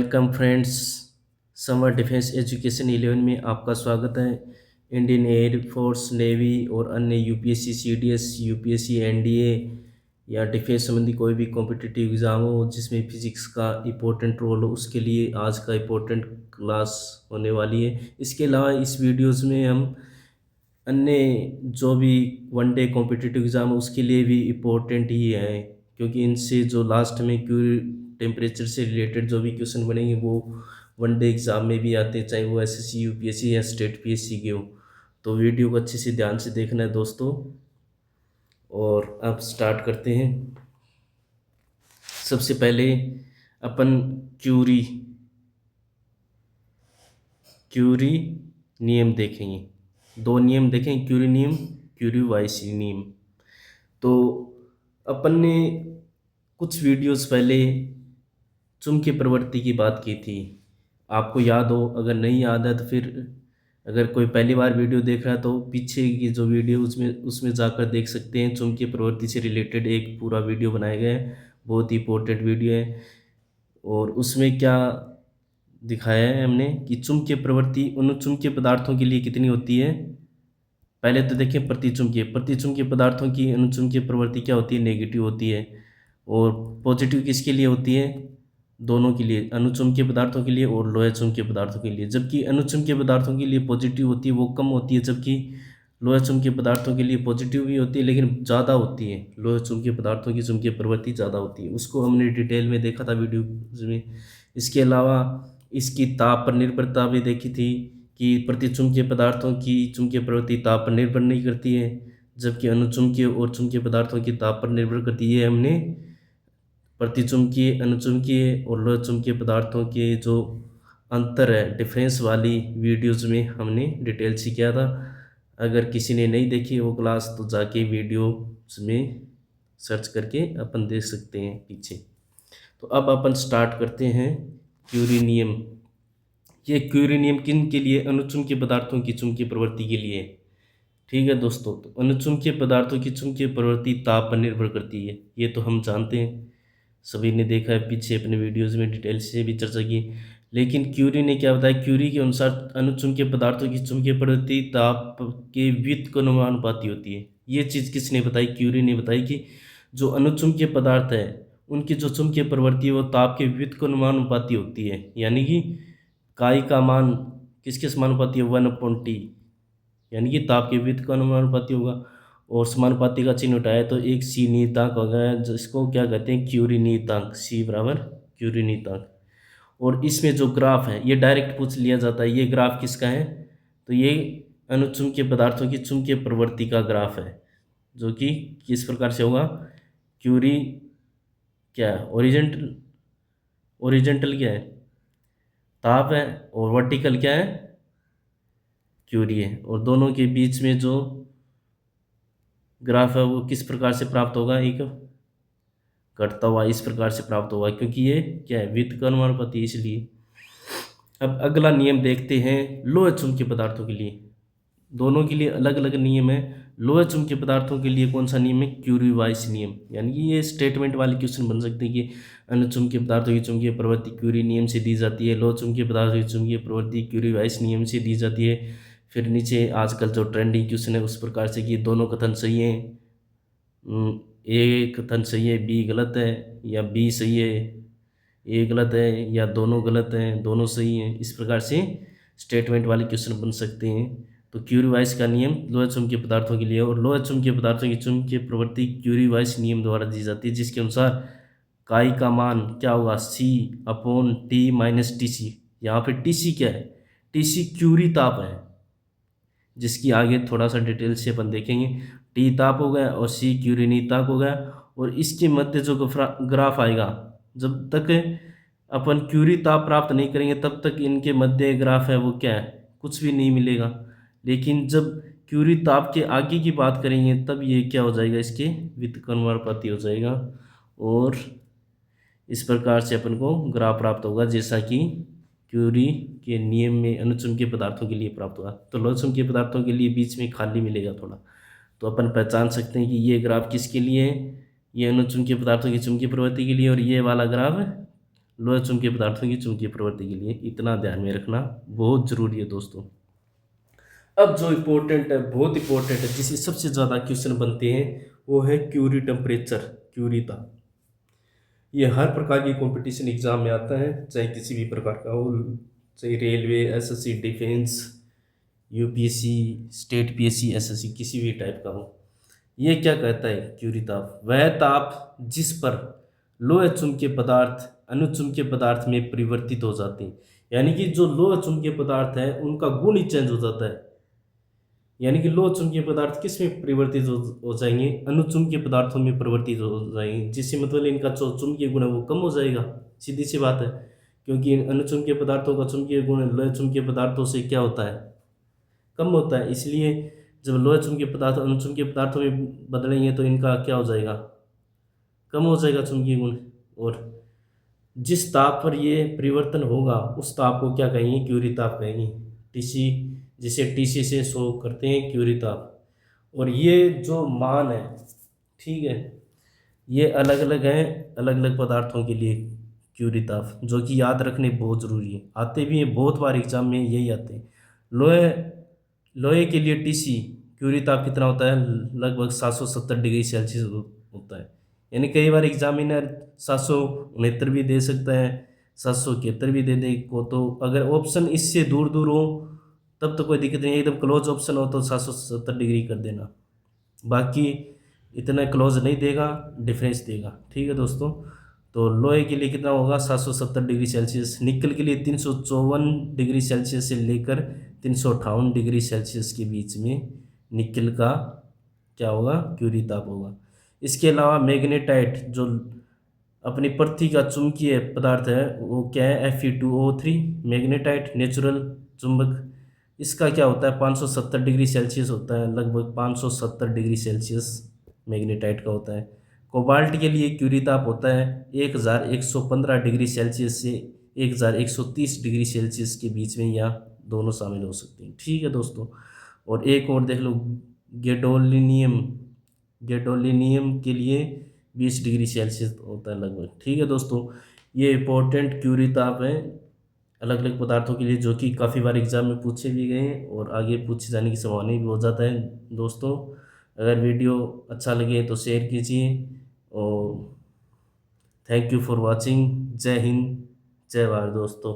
Welcome friends. Summer defence education 11 में आपका स्वागत है। इंडियन एयर फोर्स, नेवी और अन्य यूपीएससी, सीडीएस, यूपीएससी, एनडीए या डिफेंस संबंधी कोई भी कॉम्पिटिटिव एग्ज़ाम हो जिसमें फिजिक्स का इम्पोर्टेंट रोल हो, उसके लिए आज का इम्पोर्टेंट क्लास होने वाली है। इसके अलावा इस वीडियोज़ में हम अन्य जो भी वनडे कॉम्पिटिटिव एग्ज़ाम है उसके लिए भी इम्पोर्टेंट ही है, क्योंकि इनसे जो लास्ट में क्यू टेम्परेचर से रिलेटेड जो भी क्वेश्चन बनेंगे वो वनडे एग्ज़ाम में भी आते हैं, चाहे वो एसएससी, यूपीएससी या स्टेट पीएससी के हो। तो वीडियो को अच्छे से ध्यान से देखना है दोस्तों, और अब स्टार्ट करते हैं। सबसे पहले अपन क्यूरी क्यूरी नियम देखेंगे। दो नियम देखेंगे, क्यूरी नियम, क्यूरी वाइसी नियम। तो अपन ने कुछ वीडियोस पहले चुंबकीय प्रवृत्ति की बात की थी, आपको याद हो। अगर नहीं याद है तो फिर अगर कोई पहली बार वीडियो देख रहा है तो पीछे की जो वीडियो उसमें उसमें जाकर देख सकते हैं। चुंबकीय प्रवृत्ति से रिलेटेड एक पूरा वीडियो बनाया गया है, बहुत ही इंपॉर्टेंट वीडियो है। और उसमें क्या दिखाया है हमने कि चुंबकीय प्रवृत्ति उन चुंबकीय पदार्थों के लिए कितनी होती है। पहले तो देखें प्रतिचुंबकीय पदार्थों की अनुचुंबकीय प्रवृत्ति क्या होती है, नेगेटिव होती है। और पॉजिटिव किसके लिए होती है, दोनों के लिए, अनुचुंबकीय पदार्थों के लिए और लोहे चुंबकीय पदार्थों के लिए। जबकि अनुचुंबकीय पदार्थों के लिए पॉजिटिव होती है, वो कम होती है, जबकि लोहे चुंबकीय पदार्थों के लिए पॉजिटिव भी होती है लेकिन ज़्यादा होती है। लोहे चुंबकीय पदार्थों की चुंबकीय प्रवृत्ति ज़्यादा होती है, उसको हमने डिटेल में देखा था वीडियो में। इसके अलावा इसकी ताप पर निर्भरता भी देखी थी कि प्रतिचुंबकीय पदार्थों की चुंबकीय प्रवृत्ति ताप पर निर्भर नहीं करती है, जबकि अनुचुंबकीय और चुंबकीय पदार्थों की ताप पर निर्भर करती है। हमने प्रतिचुंबकीय, अनुचुंबकीय और लोह चुंबकीय पदार्थों के जो अंतर है, डिफरेंस वाली वीडियोज़ में हमने डिटेल से किया था। अगर किसी ने नहीं देखी वो क्लास तो जाके वीडियोज़ में सर्च करके अपन देख सकते हैं पीछे। तो अब अपन स्टार्ट करते हैं क्यूरी नियम। ये क्यूरी नियम किन के लिए, अनुचुंबकीय पदार्थों की चुंबकीय प्रवृत्ति के लिए। ठीक है दोस्तों, तो अनुचुंबकीय पदार्थों की चुंबकीय प्रवृत्ति ताप पर निर्भर करती है, ये तो हम जानते हैं, सभी ने देखा है, पीछे अपने वीडियोज़ में डिटेल से भी चर्चा की। लेकिन क्यूरी ने क्या बताया, क्यूरी के अनुसार अनुचुंबकीय पदार्थों की चुंबकीय प्रवृत्ति ताप के व्युत्क्रमानुपाती होती है। ये चीज़ किसने बताई, क्यूरी ने बताई कि जो अनुचुंबकीय पदार्थ है उनकी जो चुंबकीय प्रवृत्ति है वो ताप के व्युत्क्रमानुपाती होती है। यानी कि काई का मान किसके समानुपाती है, 1/T, यानी कि ताप के व्युत्क्रमानुपाती होगा। और समानुपाती का चिन्ह उठाया तो एक सी नियतांक होगा, जिसको क्या कहते हैं, क्यूरी नियतांक, सी बराबर क्यूरी नियतांक। और इसमें जो ग्राफ है ये डायरेक्ट पूछ लिया जाता है, ये ग्राफ किसका है, तो ये अनुचुंबकीय पदार्थों की चुंबकीय प्रवृत्ति का ग्राफ है, जो कि किस प्रकार से होगा, क्यूरी क्या है, ओरिजेंटल, ओरिजेंटल क्या है, ताप है, और वर्टिकल क्या है, क्यूरी है। और दोनों के बीच में जो ग्राफ है वो किस प्रकार से प्राप्त होगा, एक घटता हुआ इस प्रकार से प्राप्त होगा, क्योंकि ये क्या है, व्युत्क्रमानुपाती, इसलिए। अब अगला नियम देखते हैं लोह चुंबकीय पदार्थों के लिए। दोनों के लिए अलग अलग नियम है। लोह चुंबकीय पदार्थों के लिए कौन सा नियम है, क्यूरी वाइस नियम। यानी कि ये स्टेटमेंट वाले क्वेश्चन बन सकते हैं कि अनुचुंबकीय पदार्थों की चुंबकीय प्रवृत्ति क्यूरी नियम से दी जाती है, लोह चुंबकीय पदार्थों की चुंबकीय प्रवृत्ति क्यूरी वाइस नियम से दी जाती है। फिर नीचे आजकल जो ट्रेंडिंग क्वेश्चन है उस प्रकार से कि दोनों कथन सही हैं, ए कथन सही है, बी गलत है, या बी सही है, ए गलत है, या दोनों गलत हैं, दोनों सही हैं। इस प्रकार से स्टेटमेंट वाले क्वेश्चन बन सकते हैं। तो क्यूरी वाइस का नियम लोह चुंबकीय पदार्थों के लिए, और लोह चुंबकीय पदार्थों की चुंबकीय प्रवृत्ति क्यूरी वाइस नियम द्वारा दी जाती है, जिसके अनुसार काई का मान क्या होगा, C/T-TC। यहाँ पे TC क्या है, TC क्यूरी ताप है, जिसकी आगे थोड़ा सा डिटेल से अपन देखेंगे। T ताप हो गया और C क्यूरी नियतांक हो गया। और इसके मध्य जो ग्राफ आएगा, जब तक अपन क्यूरी ताप प्राप्त नहीं करेंगे तब तक इनके मध्य ग्राफ है वो क्या है, कुछ भी नहीं मिलेगा। लेकिन जब क्यूरी ताप के आगे की बात करेंगे तब ये क्या हो जाएगा, इसके व्युत्क्रमानुपाती हो जाएगा। और इस प्रकार से अपन को ग्राफ प्राप्त होगा, जैसा कि क्यूरी के नियम में अनुचुंबकीय पदार्थों के लिए प्राप्त हुआ। तो लोह चुंबकीय पदार्थों के लिए बीच में खाली मिलेगा थोड़ा, तो अपन पहचान सकते हैं कि ये ग्राफ किसके लिए है, ये अनुचुंबकीय पदार्थों की चुंबकीय प्रवृत्ति के लिए, और ये वाला ग्राफ लोहे चुंबकीय पदार्थों की चुंबकीय प्रवृत्ति के लिए इतना ध्यान में रखना बहुत ज़रूरी है दोस्तों। अब जो इम्पोर्टेंट है, बहुत इम्पोर्टेंट है, जिससे सबसे ज़्यादा क्वेश्चन बनते हैं, वो है क्यूरी टेम्परेचर, क्यूरी ताप। ये हर प्रकार की कंपटीशन एग्जाम में आता है, चाहे किसी भी प्रकार का हो, चाहे railway, SSC, defence, UPSC, state PSC, SSC, किसी भी टाइप का हो। ये क्या कहता है? क्यूरी ताप वह ताप जिस पर लोह चुंबकीय पदार्थ अनुचुंबकीय पदार्थ में परिवर्तित हो जाते हैं। यानी कि जो लोह चुंबकीय पदार्थ है उनका गुण ही चेंज हो जाता है। यानी कि लोह चुंबकीय पदार्थ किस में परिवर्तित हो जाएंगे? अनुचुंबकीय पदार्थों में परिवर्तित हो जाएंगे, जिससे मतलब इनका जो चुंबकीय गुण है वो कम हो जाएगा। सीधी सी बात है, क्योंकि अनुचुंबकीय पदार्थों का चुंबकीय गुण लोह चुंबकीय पदार्थों से क्या होता है? कम होता है। इसलिए जब लोह चुंबकीय पदार्थ अनुचुंबकीय पदार्थों में बदलेंगे तो इनका क्या हो जाएगा? कम हो जाएगा चुंबकीय गुण। और जिस ताप पर ये परिवर्तन होगा उस ताप को क्या कहेंगे? क्यूरी ताप कहेंगे। टीसी, जिसे टीसी से शो करते हैं, क्यूरी ताप। और ये जो मान है, ठीक है, ये अलग अलग हैं अलग अलग पदार्थों के लिए, क्यूरी ताप, जो कि याद रखने बहुत ज़रूरी है। आते भी हैं बहुत बार एग्जाम में, यही आते हैं। लोहे लोहे के लिए टीसी क्यूरी ताप कितना होता है? लगभग 770 डिग्री सेल्सियस होता है। यानी कई बार एग्जामिनर 769 भी दे सकता है, 771 भी दे दे को। तो अगर ऑप्शन इससे दूर दूर हो तब तो कोई दिक्कत नहीं है, एकदम क्लोज ऑप्शन हो तो 770 डिग्री कर देना। बाकी इतना क्लोज नहीं देगा, डिफरेंस देगा। ठीक है दोस्तों, तो लोहे के लिए कितना होगा? 770 डिग्री सेल्सियस। निकल के लिए 354 डिग्री सेल्सियस से लेकर 358 डिग्री सेल्सियस के बीच में निकल का क्या होगा? क्यूरी ताप होगा। इसके अलावा मैग्नेटाइट, जो अपनी पृथ्वी का चुंबकीय पदार्थ है, वो क्या है? Fe2O3। मैग्नेटाइट नेचुरल चुंबक, इसका क्या होता है? 570 डिग्री सेल्सियस होता है, लगभग 570 डिग्री सेल्सियस मैग्नेटाइट का होता है। कोबाल्ट के लिए क्यूरी ताप होता है 1115 डिग्री सेल्सियस से 1130 डिग्री सेल्सियस के बीच में, या दोनों शामिल हो सकते हैं। ठीक है दोस्तों, और एक और देख लो, गेडोलिनियम, गेडोलिनियम के लिए 20 डिग्री सेल्सियस होता है लगभग। ठीक है दोस्तों, ये इंपॉर्टेंट क्यूरी ताप है अलग अलग पदार्थों के लिए, जो कि काफ़ी बार एग्जाम में पूछे भी गए हैं और आगे पूछे जाने की संभावना भी हो जाता है। दोस्तों, अगर वीडियो अच्छा लगे तो शेयर कीजिए, और थैंक यू फॉर वॉचिंग। जय हिंद, जय भारत दोस्तों।